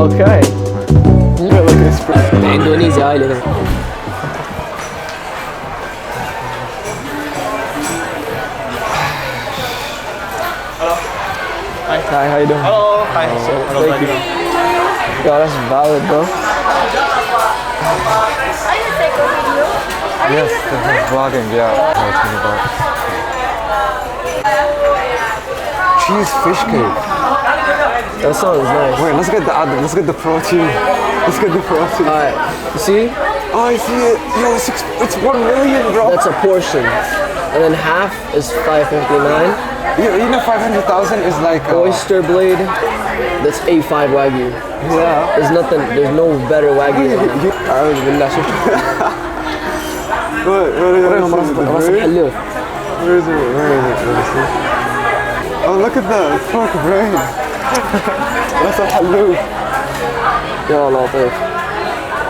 Okay. Indonesia aile. Hi, how you doing? Hello, hi. Thank you. Yo, that's valid, bro. Yes, this is vlogging, yeah. Cheese fish cake. That sounds nice. Wait, let's get the protein. Let's get the protein. Alright, you see? Oh, I see it. Yo, it's 1 million, bro. That's a portion. And then half is $5.59. You know 500,000 is like Oyster blade, that's A5 Wagyu. Yeah. There's no better Wagyu than that. أعوذ بالله شفت. Where is it? Oh, look at that. It's pork brain. That's a halou. يا لطيف.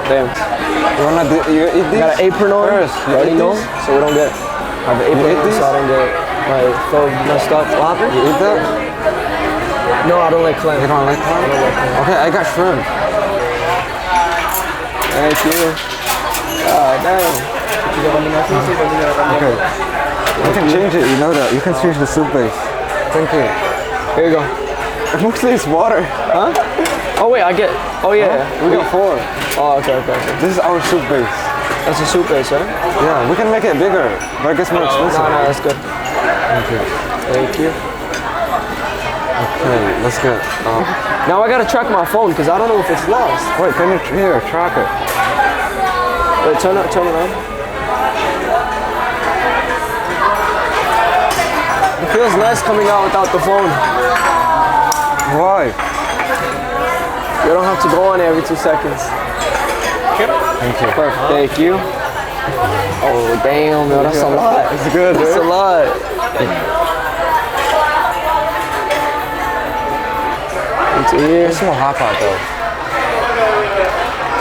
Damn. You eat these? Got an apron on. First, You already know, so we don't get have an apron eat on, these? so I don't get my phone messed up. What happened? You eat that? No, I don't like clam. You don't like that? I don't like clam. Okay, I got shrimp. Thank you. Damn. Okay. You can change it, you know that. You can change the soup base. Thank you. Here you go. Mostly it's water. Huh? Oh wait, I get. Oh yeah. We got 4. Oh okay. This is our soup base. That's a soup base, huh? Yeah, we can make it bigger, but it gets more expensive. No, that's good. Thank you. Thank you. Okay, let's get. Now I gotta track my phone because I don't know if it's lost. Wait, can you here track it? Wait, turn it on. It feels nice coming out without the phone. Why? You don't have to go on every 2 seconds. Thank you. Perfect. Thank you. Oh damn, yo, that's a lot. It's good, That's a dude. lot. Into here. It's more hot pot though.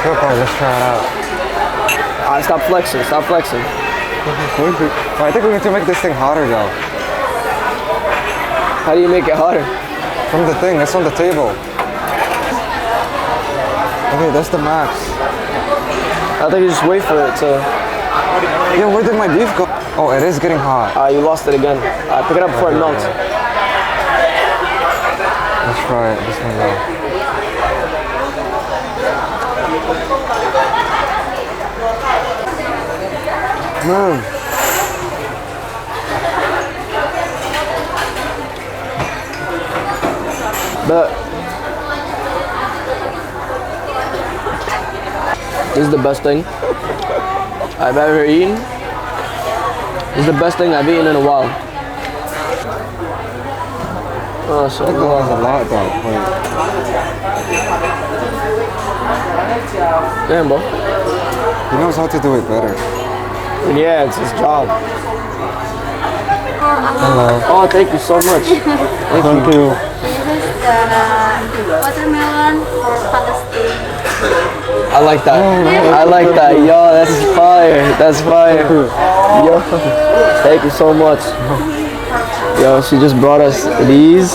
Good part, let's try it out. Alright, stop flexing. Stop flexing. I think we need to make this thing hotter though. How do you make it hotter? From the thing, it's on the table. Okay, that's the max. I think you just wait for it to. Yo, where did my beef go? Oh, it is getting hot. You lost it again. Pick it up before it melts. Let's try it. This one go. Move. But this is the best thing I've ever eaten. This is the best thing I've eaten in a while. Oh, so I think that was a lot though. Wait. damn, bro. He knows how to do it better. Yeah, it's his job. Hello. Oh, thank you so much. Thank you. Watermelon for Palestine. I like that. I like that. Yo, that's fire. That's fire. Yo, thank you so much. Yo, she just brought us these,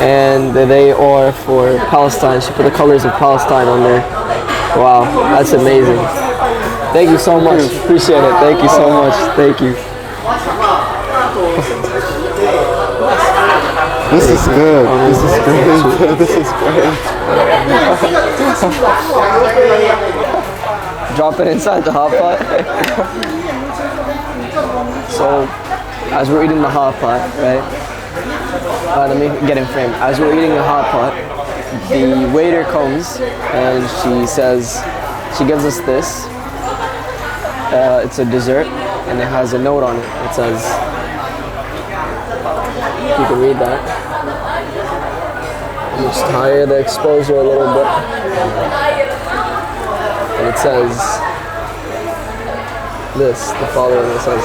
and they are for Palestine. She put the colors of Palestine on there. Wow, that's amazing. Thank you so much. Appreciate it. Thank you so much. Thank you. This is good. This is great. This is great. Drop it inside the hot pot. So, as we're eating the hot pot, right? Let me get in frame. As we're eating the hot pot, the waiter comes and she gives us this. It's a dessert and it has a note on it. It says, you can read that. Just higher the exposure a little bit. And it says this, the following. It says,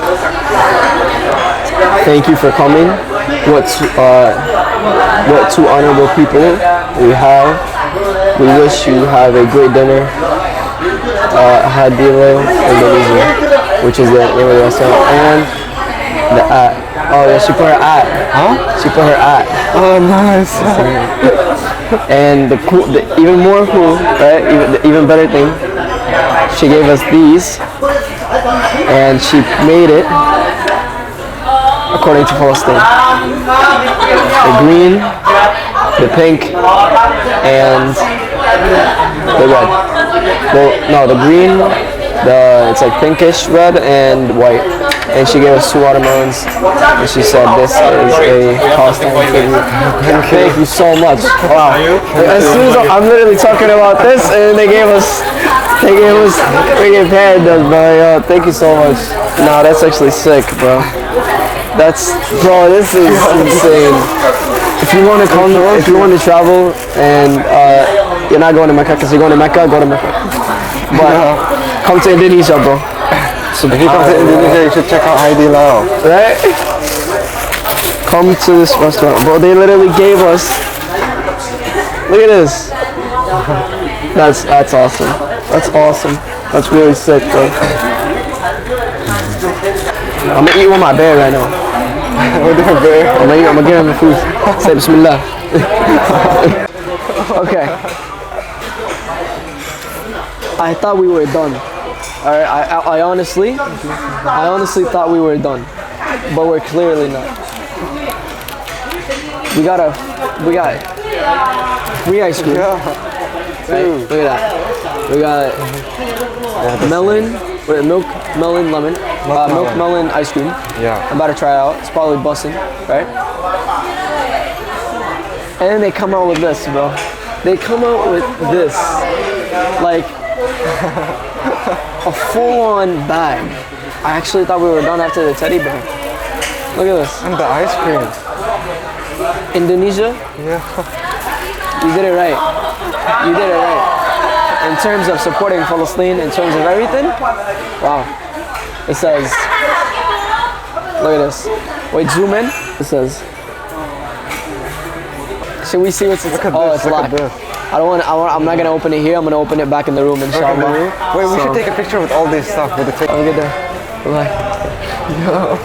thank you for coming. What two honorable people we have. We wish you have a great dinner. Hadilo Indonesia, which is the name of the restaurant, and Oh yeah, she put her at. Huh? She put her at. Oh, nice. And the even more cool, right? The even better thing, she gave us these, and she made it according to Palestine. The green, the pink, and the red. Well, no, the green, it's like pinkish red and white. And she gave us 2 watermelons, and she said this is a Palestine tribute. Thank you so much. Wow. As soon as I'm literally talking about this, and they gave freaking pandas, bro. Yo, thank you so much. No, that's actually sick, bro. Bro, this is insane. If you want to come, if you want to travel, and you're not going to Mecca, because you're going to Mecca, go to Mecca. But come to Indonesia, bro. If you come to Indonesia, you should check out Haidi Lao. Right? Come to this restaurant, bro. They literally gave us. Look at this. That's awesome. That's awesome. That's really sick, bro. I'm gonna eat with my bear right now. With your bear. I'm gonna give him the food. Say Bismillah. Okay. I thought we were done. Alright, I honestly thought we were done, but we're clearly not. We got free ice cream. Yeah. Right? Look at that. We got melon, milk, melon, lemon, milk, melon, ice cream. Yeah. I'm about to try it out. It's probably bussin', right? And then they come out with this, bro. They come out with this, like a full-on bag. I actually thought we were done after the teddy bear. Look at this. And the ice cream. Indonesia, Yeah. you did it right. You did it right. In terms of supporting Palestine, in terms of everything, wow. It says, look at this. Wait, zoom in. It says, should we see what's Look at oh, this. it's Look locked. at this. I'm not gonna open it here. I'm gonna open it back in the room, inshallah. Wait, we should take a picture with all this stuff with the ticket. Look at that. Yo.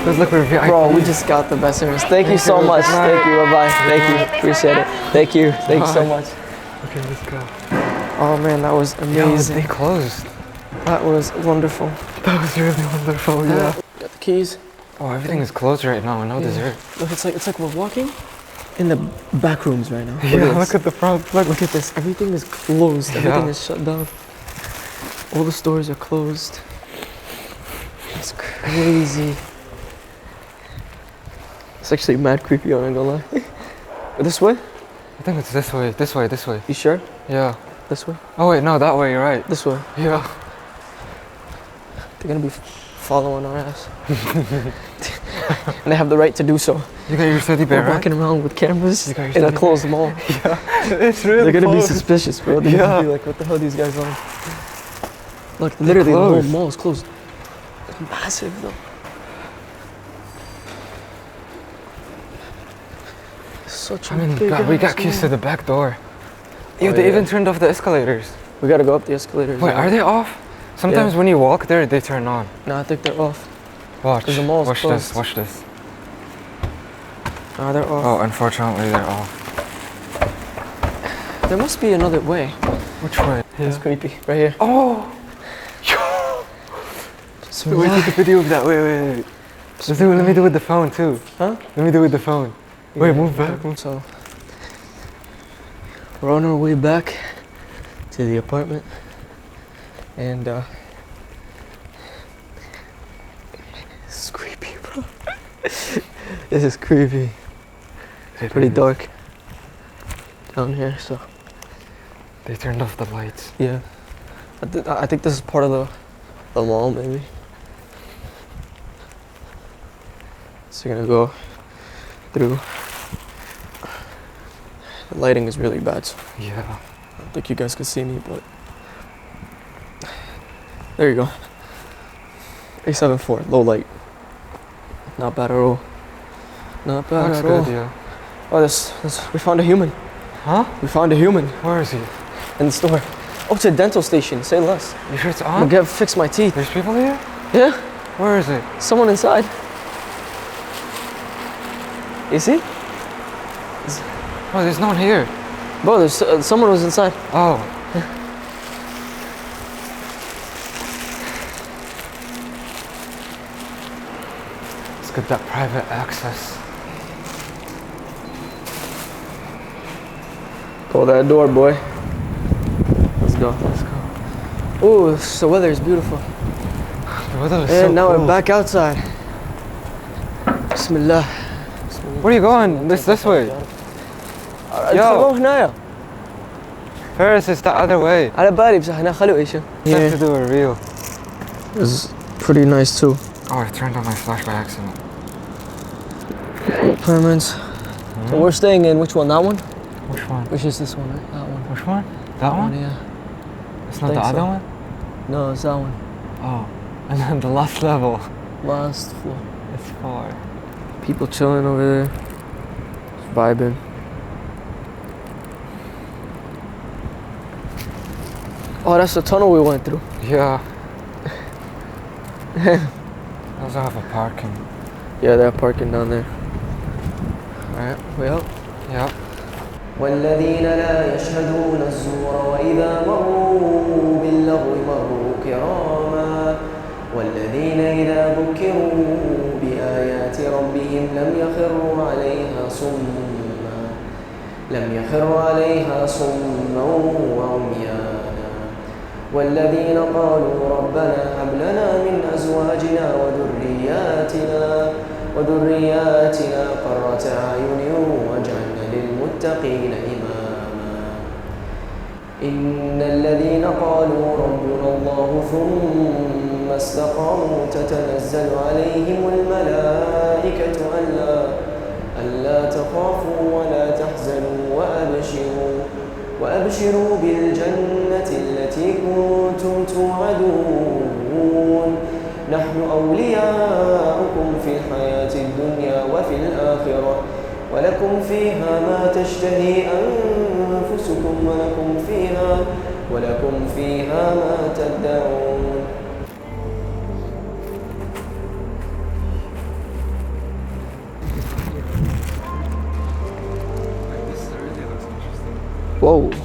Let's look for VIP. Bro, we just got the best service. Thank you so much. Thank you. Bye-bye. Thank you. Appreciate it. Thank you. Thank you so much. Okay, let's go. Oh man, that was amazing. They closed. That was wonderful. That was really wonderful, yeah. Got the keys. Oh, everything is closed right now. No dessert. Look, it's like we're walking in the back rooms right now. Yeah, at look this. at the front. Look at this. Everything is closed. Everything Yeah. is shut down. All the stores are closed. It's crazy. It's actually mad creepy, I'm not gonna lie. This way? I think it's this way. This way. This way. You sure? Yeah. This way? Oh wait, no, that way. You're right. This way. Yeah. They're gonna be following our ass. And they have the right to do so. You got your teddy bear, We're right? walking around with cameras You got your in a teddy closed mall. Yeah. It's really They're gonna be closed. suspicious, bro. They're Yeah. gonna be like, what the hell are these guys on? Look, literally the whole closed. mall is closed. It's massive though. It's such a big God, we got ass keys mall. to the back door. Yo, Oh, they yeah. even turned off the escalators. We gotta go up the escalators. Wait, now. are they off? Sometimes Yeah. when you walk there, they turn on. No, I think they're off. Watch. 'Cause the mall's Watch closed. this. Watch this. No, they're off. Oh, unfortunately, they're off. There must be another way. Which way? It's creepy. Right here. Oh! So Wait, take a video of that. Wait. Let me do it with the phone too. Huh? Let me do it with the phone. Wait, move back. So we're on our way back to the apartment, and this is creepy, bro. This is creepy. It's pretty dark down here, so They turned off the lights. yeah. I think this is part of the mall, maybe. So you're gonna go through. The lighting is really bad, so Yeah. I don't think you guys can see me, but there you go. A74, low light. Not bad at all. Not bad Looks at good, all. yeah. Oh, we found a human. Huh? We found a human Where is he? in the store. Oh, it's a dental station. Say less. You sure it's I'm on? gonna fix my teeth. There's people here? Yeah, Where is it? someone inside. You see? Oh, there's no one here. Bro, there's someone was inside. Oh. Let's get that private access. Pull that door, boy. Let's go. Let's go. Ooh, the weather is beautiful. The weather is And so now cool. we're back outside. Bismillah. Where are you going? This way. Yo. هنايا. Paris is the other way. على بالي بصح هنا خلو ايش. Time to do a reel. It's pretty nice too. Oh, I turned on my flash by accident. Apartments. So we're staying in which one? That one? Which one? Which is this one, right? That one. Which one? That one? Yeah. It's not think the other so. one? No, it's that one. Oh. And then the last level. Last floor. It's far. People chilling over there. Vibing. Oh, that's the tunnel we went through. Yeah. Also have a parking. Yeah, they're parking down there. Alright, we out. Yeah. والذين لا يشهدون الزور وإذا مروا باللغو مروا كراما والذين إذا ذكروا بآيات ربهم لم يخروا عليها صما وعميانا والذين قالوا ربنا هب لنا من أزواجنا وذرياتنا قرة أعين واجعلنا للمتقين إماما إن الذين قالوا ربنا الله ثم استقاموا تتنزل عليهم الملائكة ألا تخافوا ولا تحزنوا وأبشروا بالجنة التي كنتم توعدون نحن أولياؤكم في الحياة الدنيا وفي الآخرة ولكم فيها ما تشتهي أنفسكم ولكم فيها ما تدعون. Whoa.